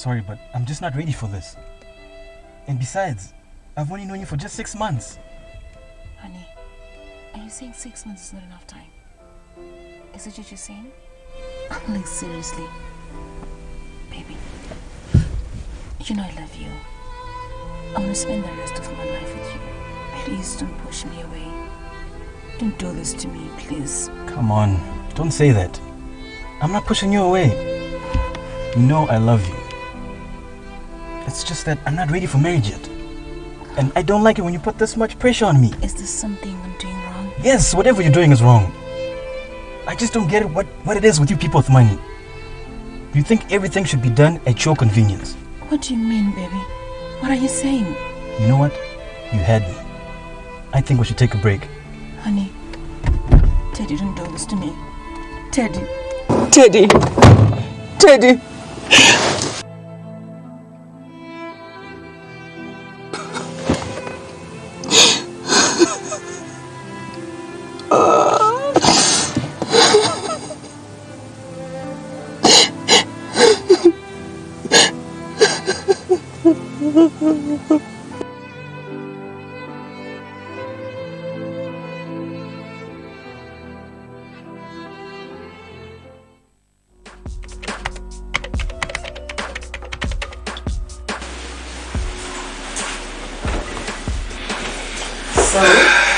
sorry, but I'm just not ready for this. And besides, I've only known you for just 6 months. Honey, are you saying 6 months is not enough time? Is it what you're saying? I'm like, seriously. Baby, you know I love you. I want to spend the rest of my life with you. Please don't push me away. Don't do this to me, please. Come on, don't say that. I'm not pushing you away. You know I love you. It's just that I'm not ready for marriage yet. And I don't like it when you put this much pressure on me. Is this something I'm doing wrong? Yes, whatever you're doing is wrong. I just don't get it, what it is with you people with money. You think everything should be done at your convenience. What do you mean, baby? What are you saying? You know what? You had me. I think we should take a break. Honey, Teddy, don't do this to me. Teddy. Teddy. Teddy.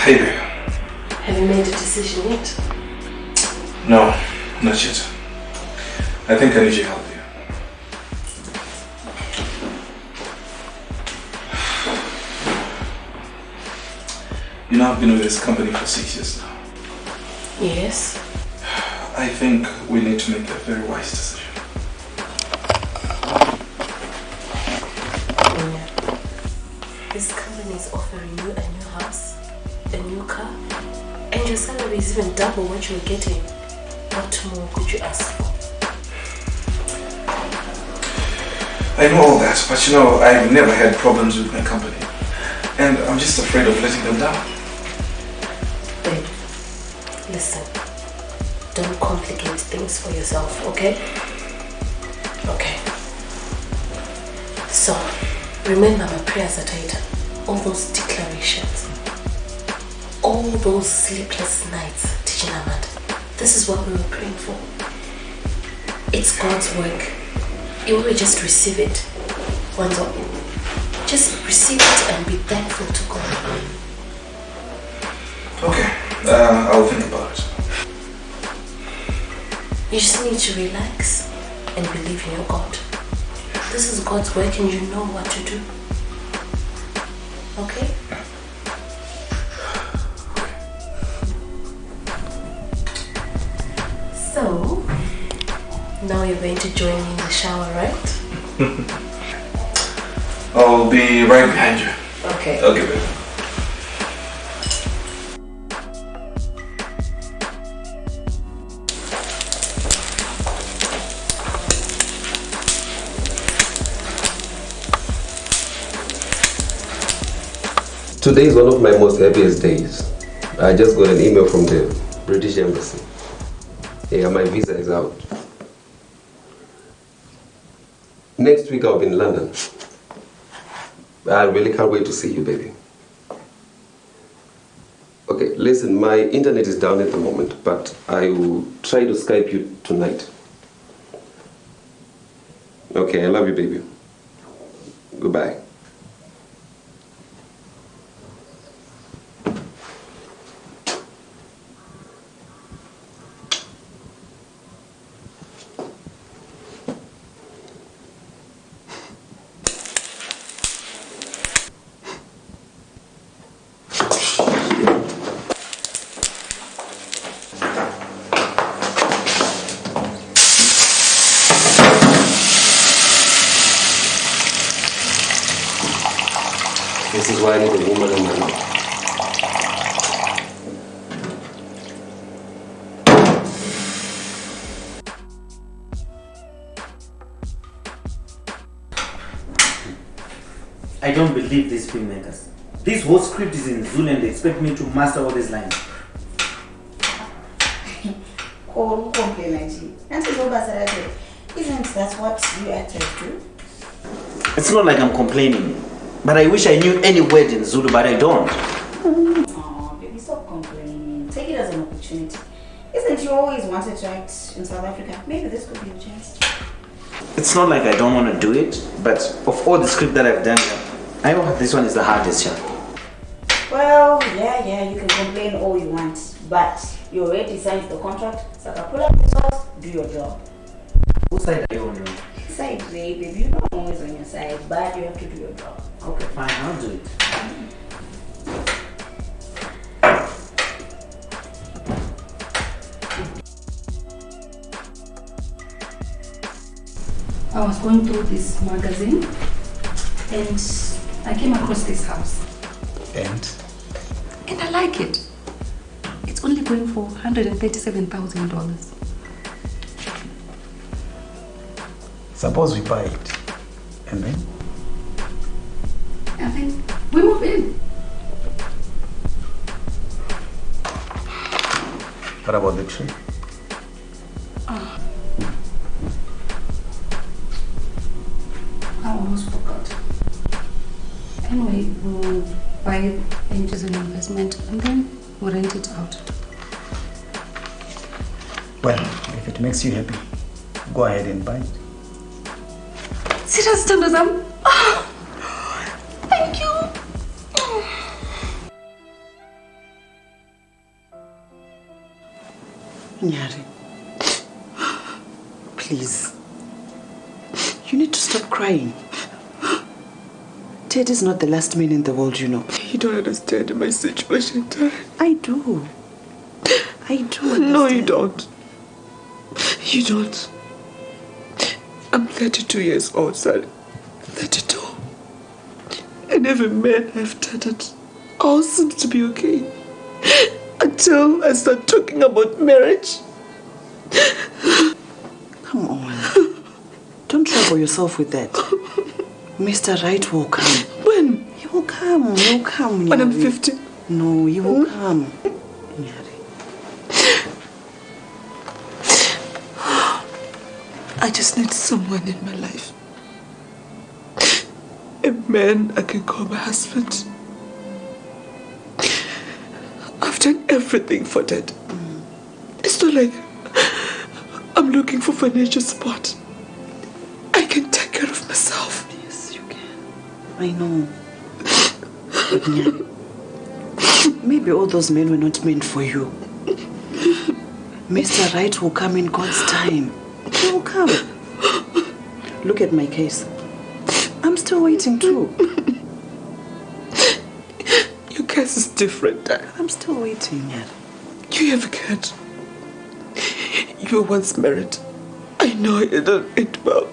Hey there. Have you made a decision yet? No, not yet. I think I need your help here. You know, I've been with this company for 6 years now. Yes. I think we need to make a very wise decision. This company is offering you a new house, a new car, and your salary is even double what you were getting. What more could you ask for? I know all that, but you know, I've never had problems with my company. And I'm just afraid of letting them down. Babe, listen. Don't complicate things for yourself, okay? Okay. So, remember my prayers that I did. All those declarations. All those sleepless nights, teaching Ahmad. This is what we were praying for. It's God's work. You will just receive it. Once up. Just receive it and be thankful to God. Okay, I'll think about it. You just need to relax and believe in your God. This is God's work and you know what to do. Okay? So, now you're going to join me in the shower, right? I'll be right behind you. Okay. Okay, babe. Today is one of my most happiest days. I just got an email from the British Embassy. Yeah, my visa is out. Next week I'll be in London. I really can't wait to see you, baby. Okay, listen, my internet is down at the moment, but I will try to Skype you tonight. Okay, I love you, baby. Goodbye. This is why I need a woman in my life. I don't believe these filmmakers. This whole script is in Zulu and they expect me to master all these lines. Isn't that what you actors do? It's not like I'm complaining. But I wish I knew any word in Zulu, but I don't. Oh, baby, stop complaining. Take it as an opportunity. Isn't you always wanted to act in South Africa? Maybe this could be a chance. It's not like I don't want to do it, but of all the script that I've done, I know this one is the hardest, yeah. Well, yeah, you can complain all you want, but you already signed the contract, so pull up the source, do your job. Whose side are you on? Side, baby, you know I'm always on your side, but you have to do your job. Okay, fine, I'll do it. I was going through this magazine and I came across this house. And? And I like it. It's only going for $137,000. Suppose we buy it. And then? And then we move in. What about the tree? I almost forgot. Anyway, we'll buy it as an investment and then we'll rent it out. Well, if it makes you happy, go ahead and buy it. Serious, Tandazam? Oh, thank you. Nyari, please. You need to stop crying. Ted is not the last man in the world, you know. You don't understand my situation, Tari. I do. I do understand. No, you don't. You don't. I'm 32 years old, Sally. 32. And every man I've dated all seems to be okay. Until I start talking about marriage. Come on. Don't trouble yourself with that. Mr. Right will come. When? He will come. He will come. When I'm Nyari. 50? No, he will come. Nyari. I just need someone in my life. A man I can call my husband. I've done everything for that. It's not like I'm looking for financial support. I can take care of myself. Yes, you can. I know. But Nyari, maybe all those men were not meant for you. Mr. Right will come in God's time. He will come. Look at my case. I'm still waiting too. Your case is different. I'm still waiting, Nyari. You have a kid. You were once married. I know you don't eat well.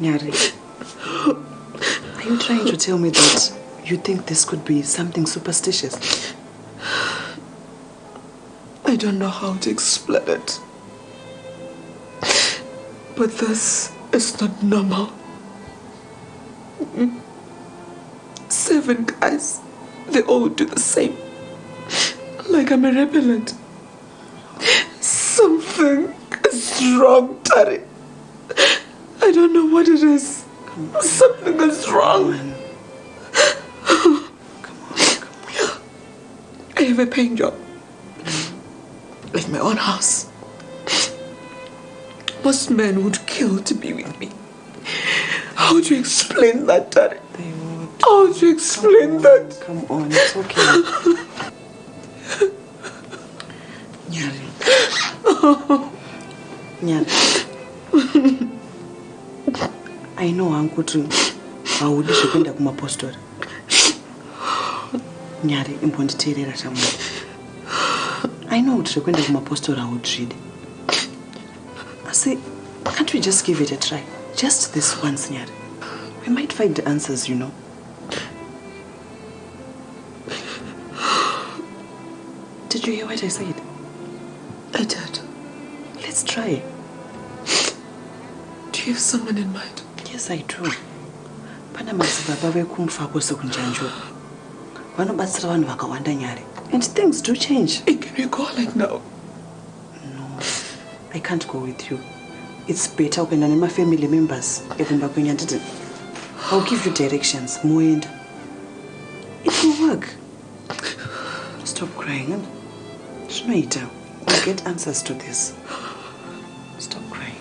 Nyari, are you trying to tell me that you think this could be something superstitious? I don't know how to explain it. But this is not normal. 7 guys, they all do the same. Like I'm a repellent. Something is wrong, Tari. I don't know what it is. Something is wrong. Come on. I have a paying job. With my own house. Most men would kill to be with me. How do you explain that, Tari? They would. How do you explain that? Come on, it's okay. Nyari. Nyari. I know Ankutu. I would wish you could have kumapostori. Nyari, imbonditerera chamwe. I know what you're going to kumapostori I would read. I say, can't we just give it a try? Just this once, Nyari. We might find the answers, you know. Did you hear what I said? I did. Let's try. Do you have someone in mind? Yes, I do. Panamazibaba vekumfa kose kunjanjo. Vanobatsira vanhu vakawanda Nyari. And things do change. Hey, can we go like now? No, I can't go with you. it's better ukenda nema family members evimba kwenya nditi. I'll give you directions, Moenda. It will work. Stop crying, huh? Shmaita, we'll get answers to this. Stop crying.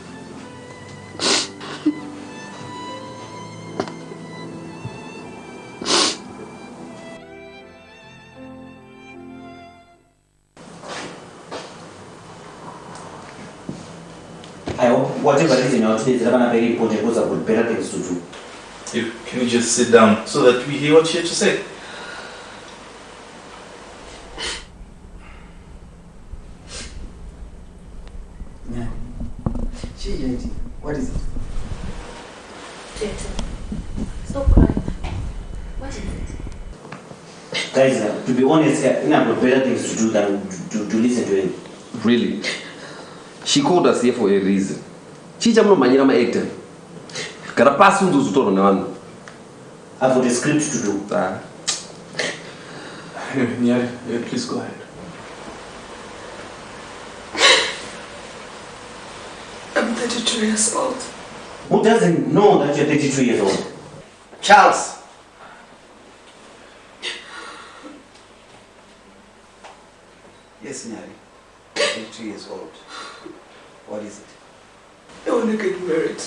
Whatever is in your today, there are very important things that would better things to do. Can you just sit down so that we hear what you have to say? Yeah. What is it? Jason, stop crying. What is it? Guys, to be honest, I have better things to do than to listen to him. Really? She called us here for a reason. She just manyira ma actor. Kara pasu ndo zutoro na wanu. I've got a script to do. Yeah, please go ahead. I'm 32 years old. Who doesn't know that you're 32 years old? Charles. Yes, Nyari. 32 years old. What is it? I want to get married.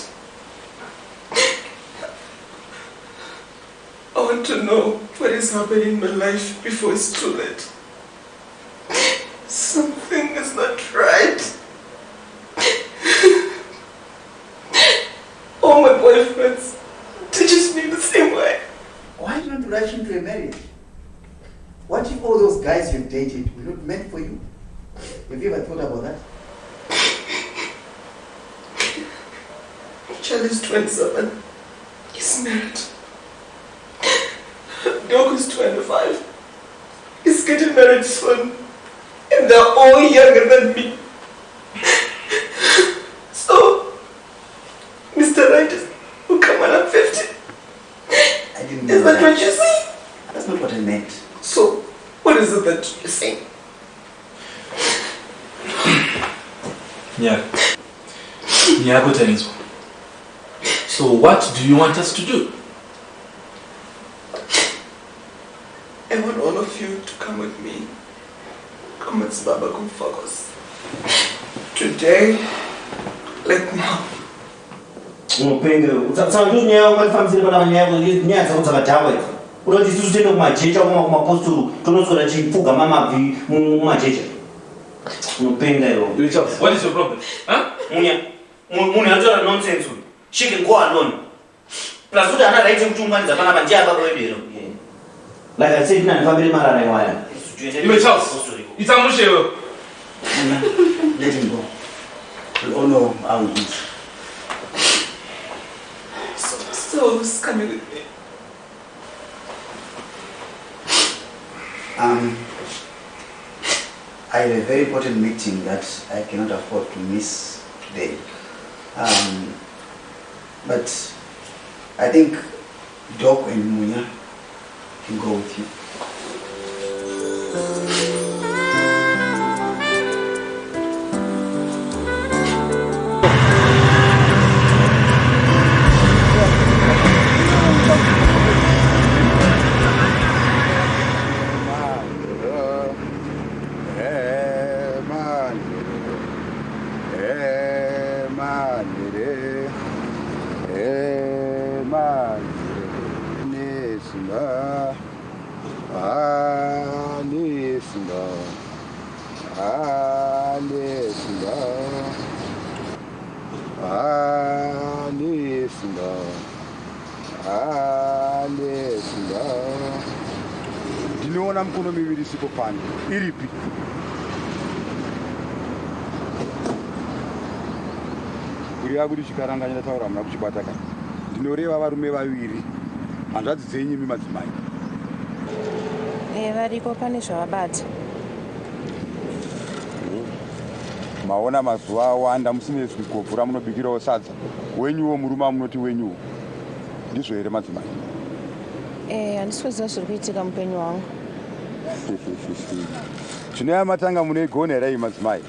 I want to know what is happening in my life before it's too late. Something is not right. All my boyfriends teaches me the same way. Why don't you rush into a marriage? What if all those guys you've dated were not meant for you? Have you ever thought about that? Charlie's 27. He's married. Doc is 25. He's getting married soon. And they're all younger than me. So, Mr. Right will come when I'm 50. I didn't know Is that what you say? That's not what I meant. So, what is it that you're saying? Yeah. Yeah, good things. So what do you want us to do? I want all of you to come with me. Come with Zimbabwe Local. Today, like now. Unopenga utsaka nyaya kwalifambisira pana nyaya dzakadzakadhakwa idzi unoti isusu tiende kumajecha kumaposturu tonoswera chipfuga mamabvi mumajecha unopenga iwo. What is your problem? Huh? Munhu anotaura nonsense uyu. She can go alone. Plus kuti hana right yekuti unganidza panapa ndiye ababa wedu ero. Like I said, ndinofambire marara iwaya. Iwe Charles, itamushe iwe. Let him go. We all know how it is. So who's coming with me? I have a very important meeting that I cannot afford to miss today. But I think Doc and Munya can go with you. Ndinoona mikono miviri isipo pano iripi? Kuriva kuti chikaranga ndataura muna kuchibata kana ndinoreva varume vaviri hanzvadzi dzenyu imi madzimai. Variko pane zvavabata. Maona mazuva awanda musine zvigobvu ramunobikirawo sadza. Wenyuwo murume munoti wenyuwo. Ndizvo here madzimai? Handisi kuziva zviri kuitika mupenyu wangu. Zvinoya matanga munoigona here iyi madzimai?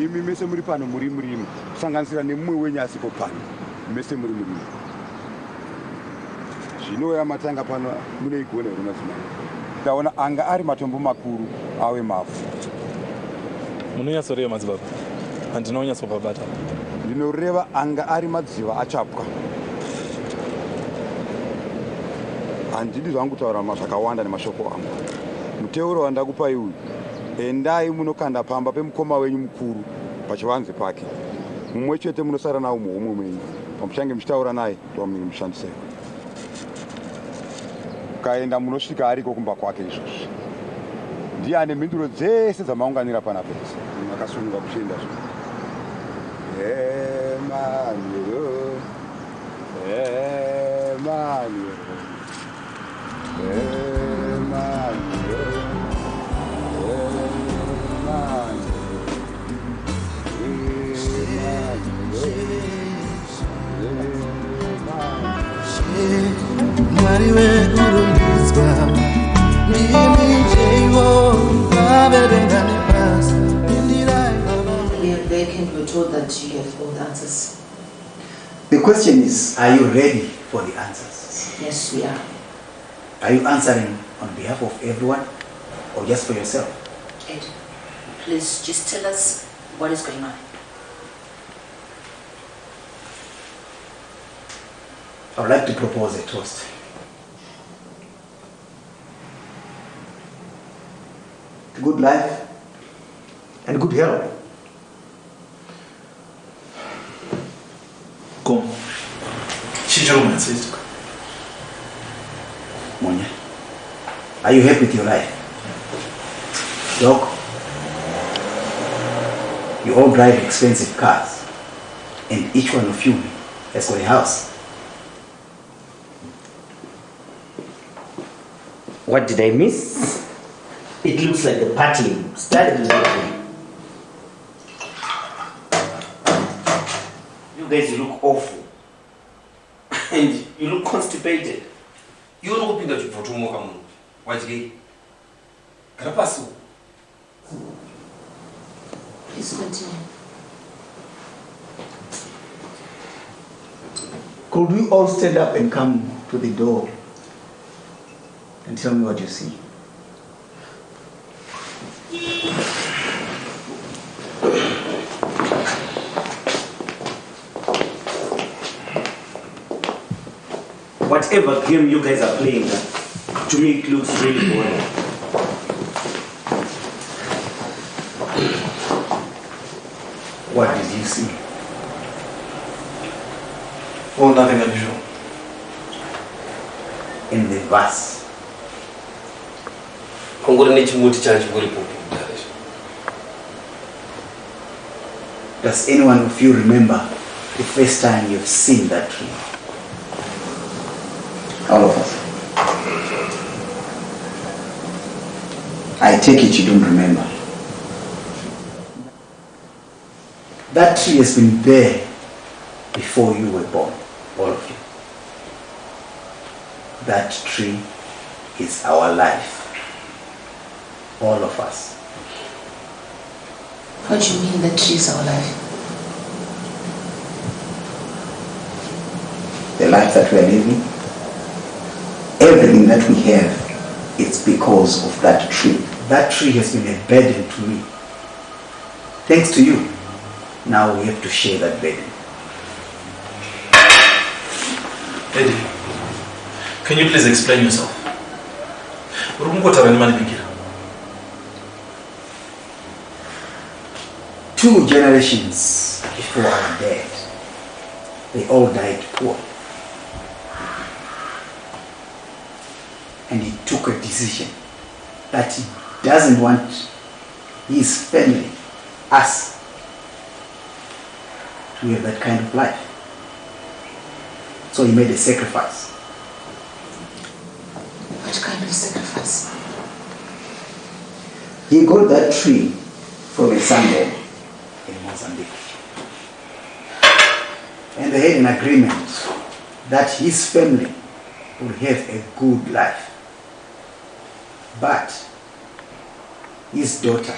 imi mese muri pano muri murimi kusanganisira nemumwe wenyu asipo pano mese muri murimi zvino yamatanga pano munoigona here madzimai ndaona anga ari matombo makuru ave mavhu munonyatsoreva madzibaba handina unyatsopabata ndinoreva anga ari madziva achapwa handidi zvangu kutaura zvakawanda nemashoko angu muteuro wandakupai uyu endai munokanda pamba pemukoma wenyu mukuru pachivanze pake mumwe chete munosara nawo muhomwe menyu pamuchange muchitaura naye ndomunenge mushandisei ukaenda munosvika ariko kumba kwake izvozvi ndiye ane mhinduro dzese dzamaunganira pana pese makasununga kuchienda zvo Emmanuel, Emmanuel, They can be told that you have all the answers. The question is, are you ready for the answers? Yes, we are. Are you answering on behalf of everyone or just for yourself? Ed, please just tell us what is going on. I would like to propose a toast. To good life and good health. Come. Children, sister. Monya, are you happy with your life? Doc, you all drive expensive cars, and each one of you has got a house. What did I miss? It looks like the party started already. You guys look awful. And you look constipated. You don't think that you put more come. What's gay? Carapasso. Please continue. Could we all stand up and come to the door and tell me what you see? Whatever game you guys are playing, to me it looks really boring. What did you see? Oh, nothing unusual. In the verse. Does anyone of you remember the first time you've seen that tree? All of us. I take it you don't remember. That tree has been there before you were born, all of you. That tree is our life. All of us. What do you mean that tree is our life? The life that we are living, everything that we have, it's because of that tree. That tree has been a burden to me. Thanks to you, now we have to share that burden. Eddie, can you please explain yourself? Two generations before our dad, they all died poor. And he took a decision that he doesn't want his family, us, to have that kind of life. So he made a sacrifice. What kind of sacrifice? He got that tree from a sundown in Mozambique. And they had an agreement that his family would have a good life. But his daughter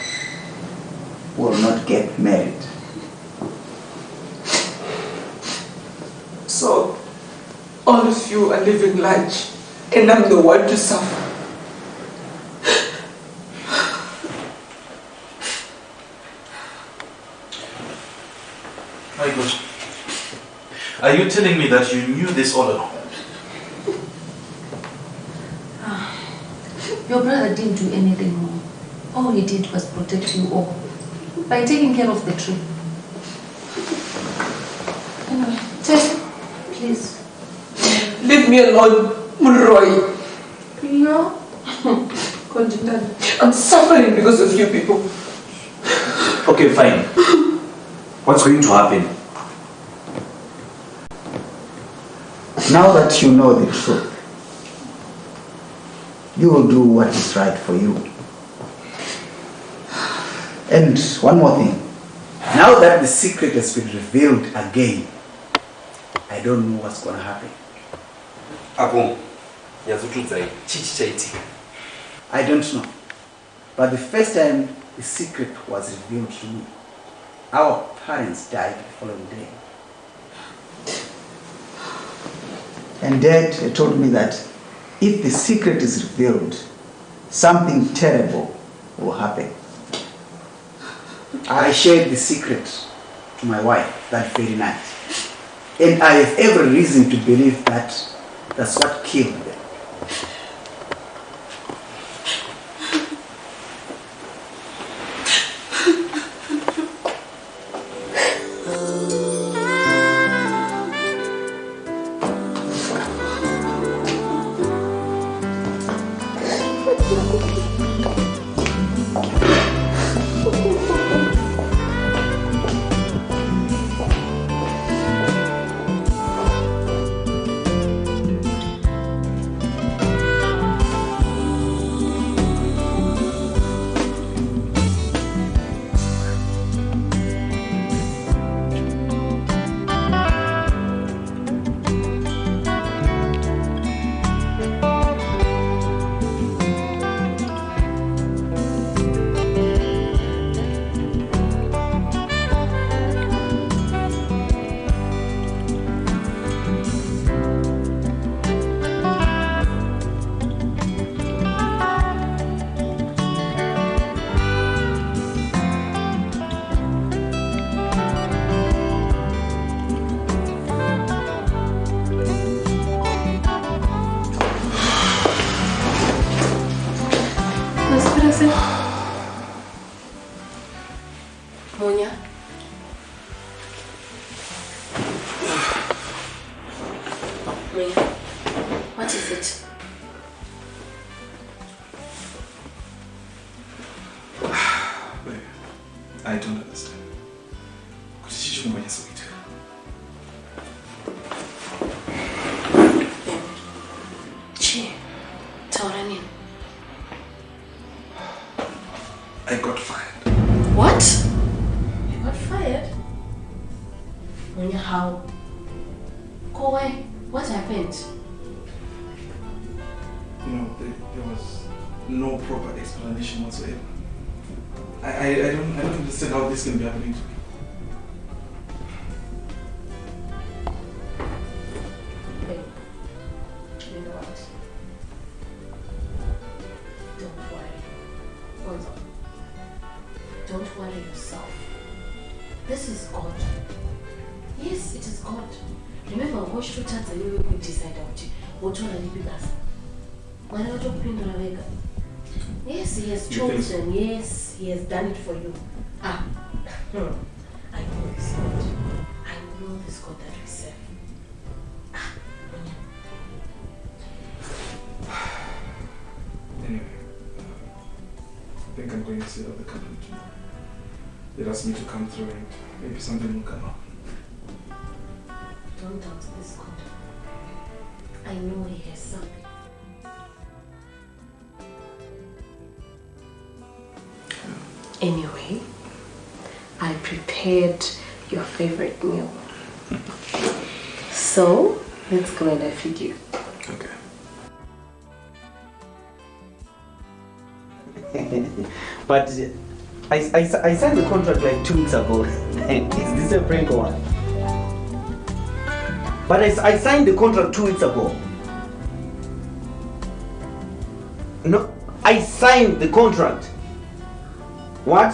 will not get married. So, all of you are living large, and I'm the one to suffer. My God. Are you telling me that you knew this all along? Your brother didn't do anything wrong. All he did was protect you all by taking care of the tree. Anyway, Tess, please. Leave me alone, Mulroy. Yeah. I'm suffering because of you people. Okay, fine. What's going to happen? Now that you know the truth, you will do what is right for you. And one more thing. Now that the secret has been revealed again, I don't know what's going to happen. I don't know. But the first time the secret was revealed to me, our parents died the following day. And Dad told me that if the secret is revealed, something terrible will happen. I shared the secret to my wife that very night. And I have every reason to believe that that's what killed them. Monya? Monya, what is it? I don't understand. Chi, Taurani. I got fired. What? You got fired? Monya, how? Go away. What happened? There was no proper explanation whatsoever. I don't understand how this can be happening to me. Hey, you know what? Don't worry. Hold on. Don't worry yourself. This is God. Yes, it is God. Remember, what should you decide what you want to be as? Why not you pin the leg? Yes, he has chosen. Yes, he has done it for you. I know this God. I know this God that we serve. Anyway, I think I'm going to sit at the company tomorrow. They asked me to come through and maybe something will come up. Don't doubt this God. I know he has something. Anyway, I prepared your favorite meal. So, let's go and I feed you. Okay. But I signed the contract like 2 weeks ago. Is this a prank or what? But I signed the contract 2 weeks ago. No, I signed the contract. What?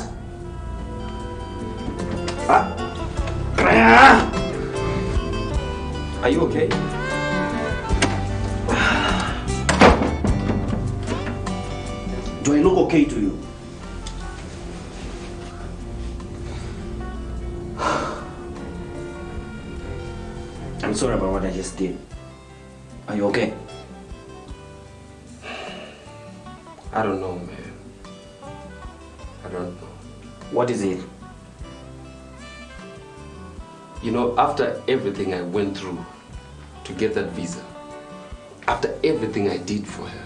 Are you okay? Do I look okay to you? I'm sorry about what I just did. Are you okay? I don't know, man. I don't know. What is it? You know, after everything I went through to get that visa, after everything I did for her,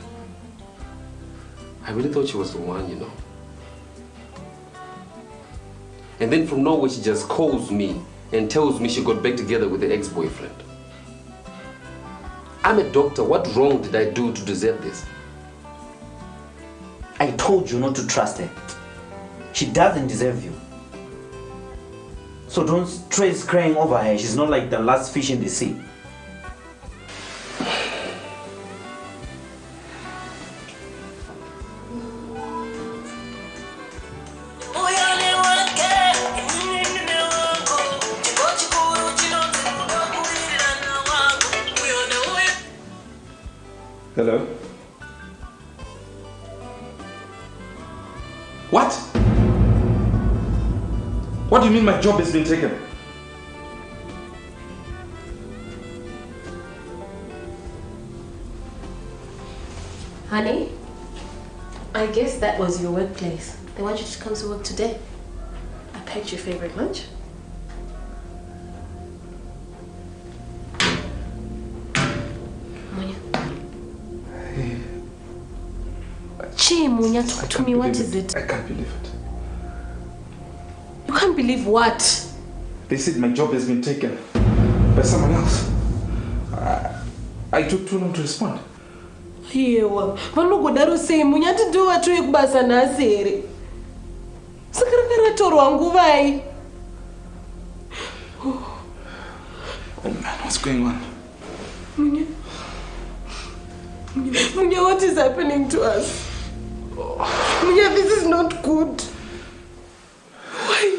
I really thought she was the one, you know. And then from nowhere she just calls me and tells me she got back together with her ex-boyfriend. I'm a doctor. What wrong did I do to deserve this? I told you not to trust her. She doesn't deserve you. So don't stress crying over her. She's not like the last fish in the sea. Hello? What? What do you mean my job has been taken? Honey, I guess that was your workplace. They want you to come to work today. I packed your favorite lunch. Munya, talk to me. What is it? I can't believe it. You can't believe what? They said my job has been taken by someone else. I took too long to respond. Yewa, vanogodaro sei munyati ndo watoye kubasa nhasi here. Saka rakaratorwa nguvai. Oh man, what's going on? Munya, what is happening to us? Munya, this is not good. Why?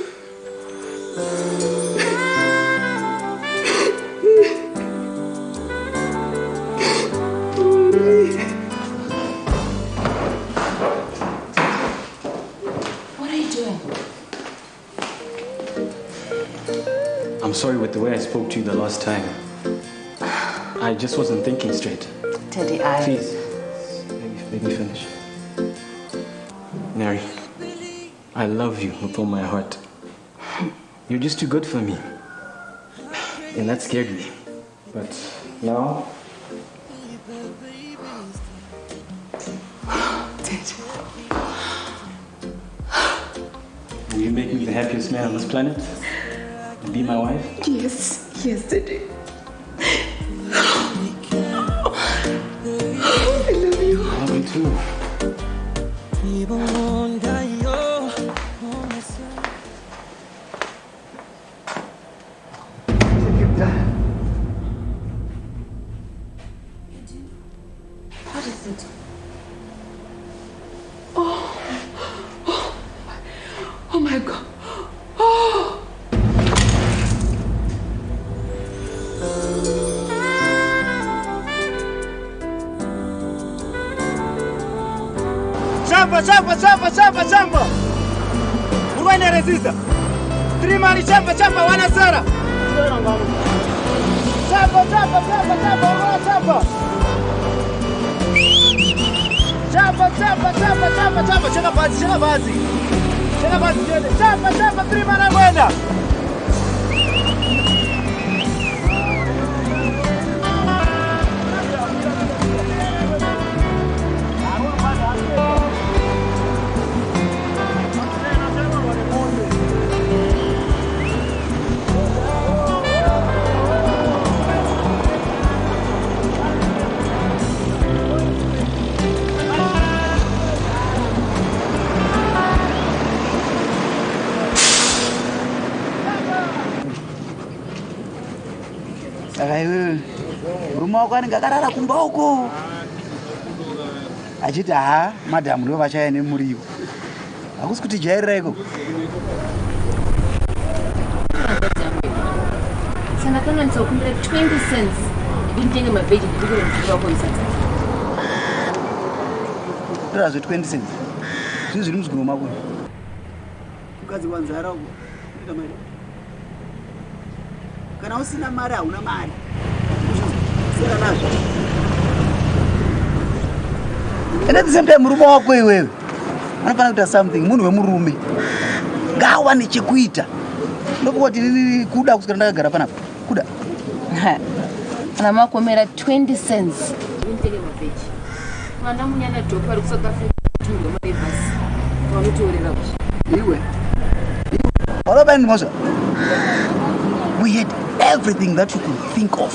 What are you doing? I'm sorry with the way I spoke to you the last time. I just wasn't thinking straight. Teddy, Please, let me finish. Mary, I love you with all my heart. You're just too good for me. And that scared me. But now... Will you make me the happiest man on this planet? And be my wife? Yes, yes, Teddy. I love you. I love you too. What is it? Oh my God. Oh. Chapa! Urwanya resista. Trimari chapa, wana Sara. Chapa, wana chapa. Chapa, chega base. Chapa, trimara kwenda. akaiwe murume wako anenge akarara kumba uko achiti ha madhamu ndivo vachaya nemuriwo hakusi kuti jairira iko Sana kana nitsokumbira 20 cents nditenge mabheji ndikure muziki wako isati. Torazve 20 cents. Zvino zviri muzigumo mako. Mukadzi wanzara uko. Ita mari. Kana usina mari hauna mari. Sera nazvo. And at the same time murume wako iwewe. Anofana kuita something munhu wemurume. Ngawane chekuita. Ndokuti kuda kusika ndakagara panapa. Kuda. Ana makomera 20 cents. Nditenge mabheji. Mwana munyana dhopa ari kusaka tunga mabhasi. Wanotorera kuchi. Iwe. All about Mosa. We had everything that you could think of.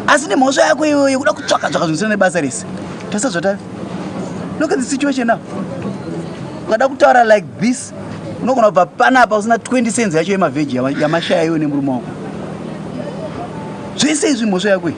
Asine Mosa yako iwe kuda kutsvaka zvinosiyana nebasa rese. Tasazvota. Look at the situation now. Ukada kutaura like this, unogona kubva panapa usina 20 cents yacho yemavheji yamashaya iwe nemurume wako. Zvese izvi Mosa yako.